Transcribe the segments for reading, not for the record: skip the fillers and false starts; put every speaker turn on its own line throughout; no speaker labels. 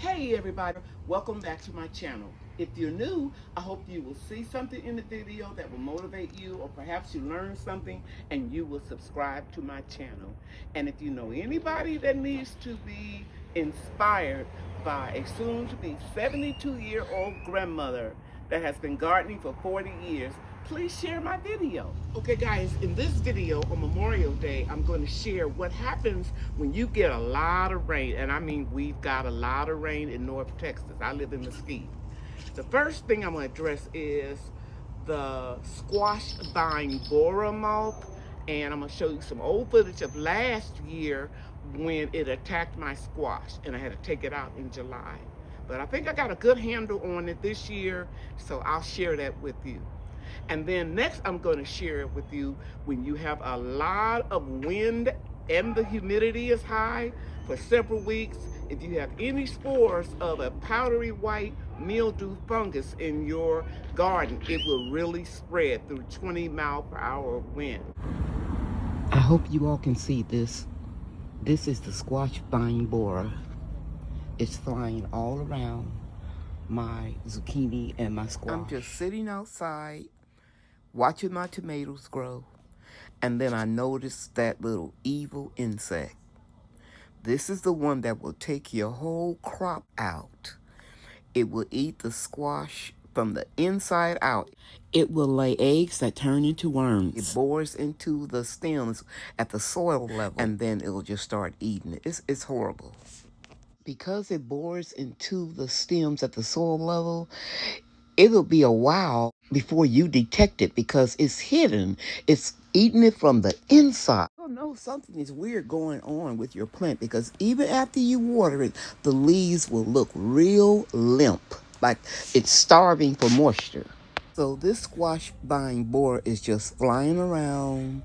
Hey everybody, welcome back to my channel. If you're new, I hope you will see something in the video that will motivate you, or perhaps you learn something and you will subscribe to my channel. And if you know anybody that needs to be inspired by a soon-to-be 72-year-old grandmother that has been gardening for 40 years, please share my video. Okay guys, in this video on Memorial Day, I'm going to share what happens when you get a lot of rain. And I mean, we've got a lot of rain in North Texas. I live in Mesquite. The first thing I'm going to address is the squash vine borer moth. And I'm going to show you some old footage of last year when it attacked my squash. And I had to take it out in July. But I think I got a good handle on it this year, so I'll share that with you. And then next, I'm going to share it with you when you have a lot of wind and the humidity is high for several weeks. If you have any spores of a powdery white mildew fungus in your garden, it will really spread through 20-mile-per-hour wind. I hope you all can see this. This is the squash vine borer. It's flying all around my zucchini and my squash. I'm just sitting outside watching my tomatoes grow, and then I noticed that little evil insect. This is the one that will take your whole crop out. It will eat the squash from the inside out. It will lay eggs that turn into worms. It bores into the stems at the soil level, and then it'll just start eating it. It's horrible. Because it bores into the stems at the soil level, it'll be a while before you detect it because it's hidden. It's eating it from the inside. Oh no, something is weird going on with your plant, because even after you water it, the leaves will look real limp, like it's starving for moisture. So this squash vine borer is just flying around,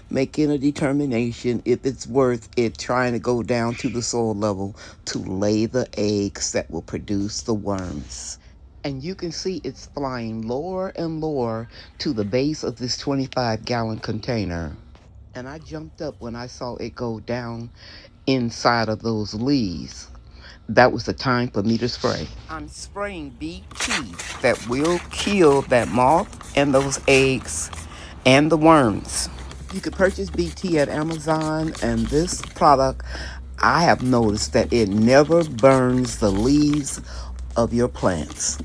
making a determination if it's worth it trying to go down to the soil level to lay the eggs that will produce the worms. And you can see it's flying lower and lower to the base of this 25-gallon container. And I jumped up when I saw it go down inside of those leaves. That was the time for me to spray. I'm spraying BT that will kill that moth and those eggs and the worms. You can purchase BT at Amazon, and this product, I have noticed that it never burns the leaves of your plants.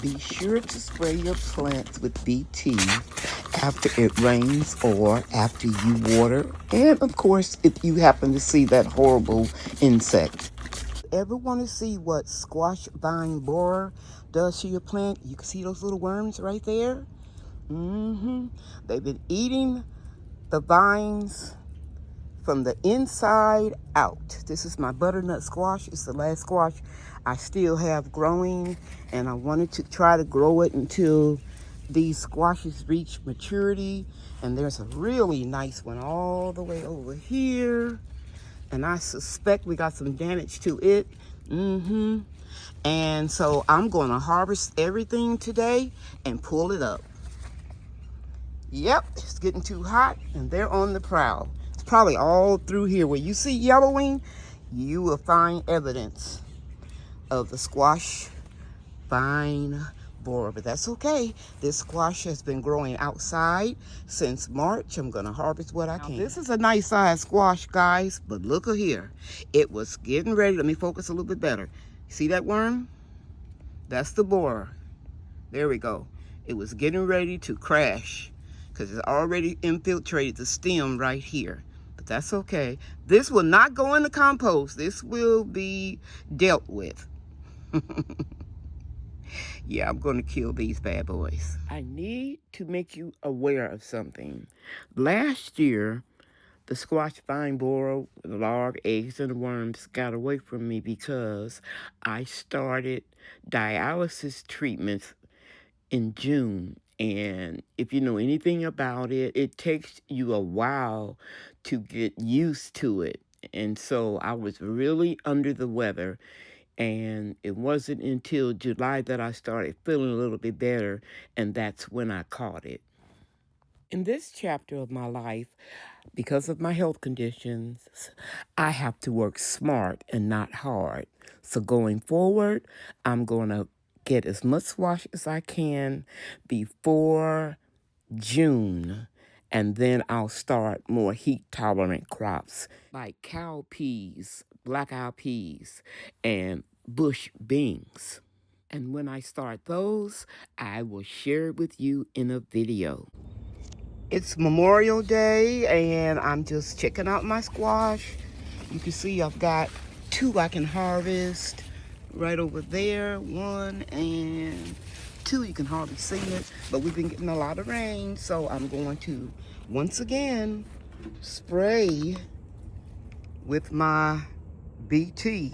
Be sure to spray your plants with BT after it rains or after you water, and of course if you happen to see that horrible insect. Ever want to see what squash vine borer does to your plant? You can see those little worms right there. They've been eating the vines from the inside out. This is my butternut squash. It's the last squash I still have growing, and I wanted to try to grow it until these squashes reach maturity. And there's a really nice one all the way over here, and I suspect we got some damage to it. And so I'm going to harvest everything today and pull it up. Yep, it's getting too hot, and they're on the prowl. It's probably all through here. Where you see yellowing, you will find evidence of the squash vine borer, but that's okay. This squash has been growing outside since March. I'm gonna harvest what I can. Now, this is a nice size squash, guys, but look here. It was getting ready. Let me focus a little bit better. See that worm? That's the borer. There we go. It was getting ready to crash because it's already infiltrated the stem right here. But that's okay. This will not go in the compost. This will be dealt with. Yeah, I'm going to kill these bad boys. I need to make you aware of something. Last year, the squash vine borer, the larvae, eggs, and the worms got away from me because I started dialysis treatments in June. And if you know anything about it, it takes you a while to get used to it. And so I was really under the weather. And it wasn't until July that I started feeling a little bit better, and that's when I caught it. In this chapter of my life, Because of my health conditions, I have to work smart and not hard. So going forward, I'm going to get as much squash as I can before June, and then I'll start more heat tolerant crops like cow peas, black eyed peas, and bush beans. And when I start those, I will share it with you in a video. It's Memorial Day, and I'm just checking out my squash. You can see I've got 2 I can harvest right over there. 1 and 2, you can hardly see it, but we've been getting a lot of rain, so I'm going to once again spray with my BT.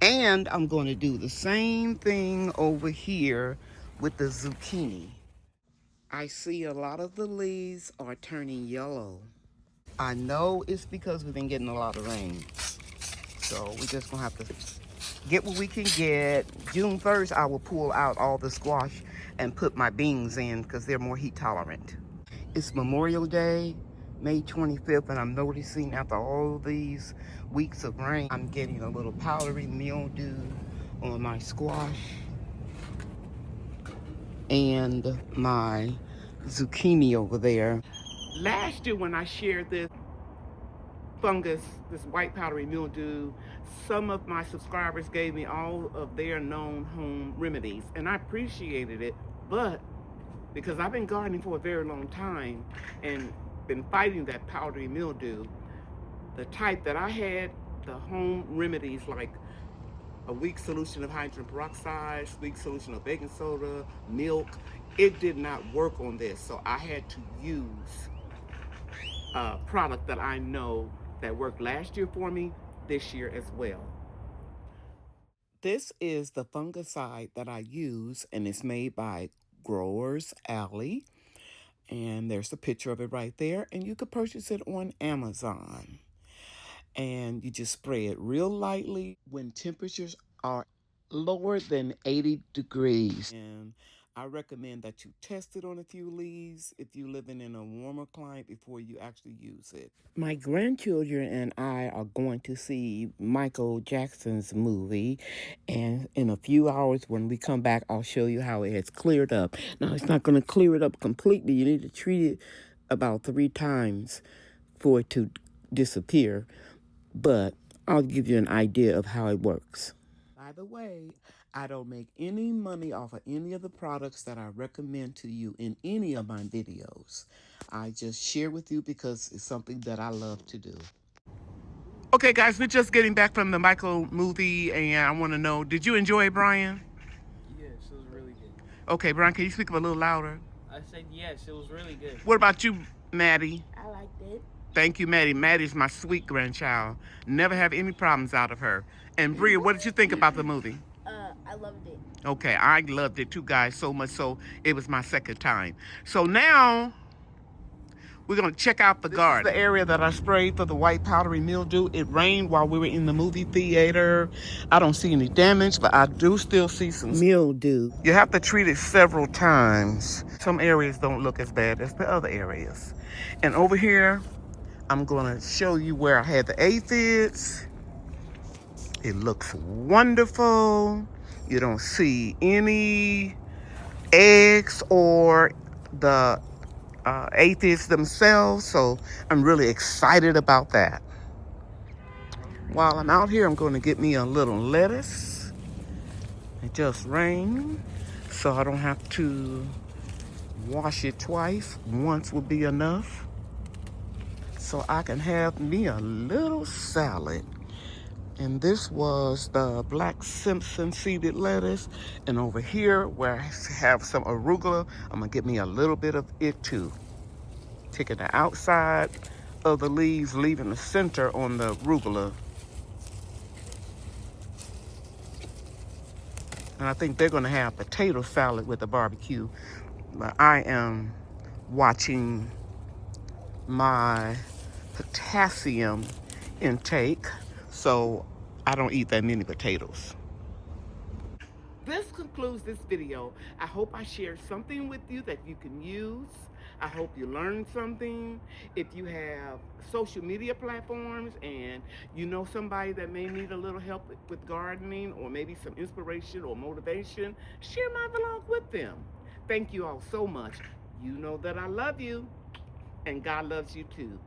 And I'm going to do the same thing over here with the zucchini. I see a lot of the leaves are turning yellow. I know it's because we've been getting a lot of rain. So we're just gonna have to get what we can get. June 1st, I will pull out all the squash and put my beans in because they're more heat tolerant. It's Memorial Day, May 25th, and I'm noticing after all these weeks of rain, I'm getting a little powdery mildew on my squash and my zucchini over there. Last year when I shared this fungus, this white powdery mildew, some of my subscribers gave me all of their known home remedies, and I appreciated it, but because I've been gardening for a very long time and been fighting that powdery mildew, the type that I had, the home remedies like a weak solution of hydrogen peroxide, weak solution of baking soda, milk, it did not work on this. So I had to use a product that I know that worked last year for me, this year as well. This is the fungicide that I use, and it's made by Growers Alley. And there's a picture of it right there, and you could purchase it on Amazon. And you just spray it real lightly when temperatures are lower than 80 degrees. And I recommend that you test it on a few leaves if you're living in a warmer climate before you actually use it. My grandchildren and I are going to see Michael Jackson's movie, and in a few hours when we come back, I'll show you how it has cleared up. Now, it's not going to clear it up completely. You need to treat it about 3 times for it to disappear, but I'll give you an idea of how it works. By the way, I don't make any money off of any of the products that I recommend to you in any of my videos. I just share with you because it's something that I love to do. Okay, guys, we're just getting back from the Michael movie, and I want to know, did you enjoy it, Brian?
Yes, it was really good.
Okay, Brian, can you speak up a little louder?
I said yes, it was really good.
What about you, Maddie?
I liked it.
Thank you, Maddie. Maddie's my sweet grandchild. Never have any problems out of her. And Bria, what did you think about the movie?
I loved it.
Okay, I loved it too, guys, so much so it was my second time. So now we're gonna check out the garden. This is the area that I sprayed for the white powdery mildew. It rained while we were in the movie theater. I don't see any damage, but I do still see some mildew. You have to treat it several times. Some areas don't look as bad as the other areas. And over here, I'm gonna show you where I had the aphids. It looks wonderful. You don't see any eggs or the aphids themselves, so I'm really excited about that. While I'm out here, I'm going to get me a little lettuce. It just rained, so I don't have to wash it twice. Once will be enough. So I can have me a little salad. And this was the black Simpson seeded lettuce. And over here, where I have some arugula, I'm gonna get me a little bit of it too. Taking the outside of the leaves, leaving the center on the arugula. And I think they're gonna have potato salad with the barbecue. But I am watching my potassium intake, so I don't eat that many potatoes. This concludes this video. I hope I shared something with you that you can use. I hope you learned something. If you have social media platforms and you know somebody that may need a little help with gardening or maybe some inspiration or motivation, share my vlog with them. Thank you all so much. You know that I love you, and God loves you too.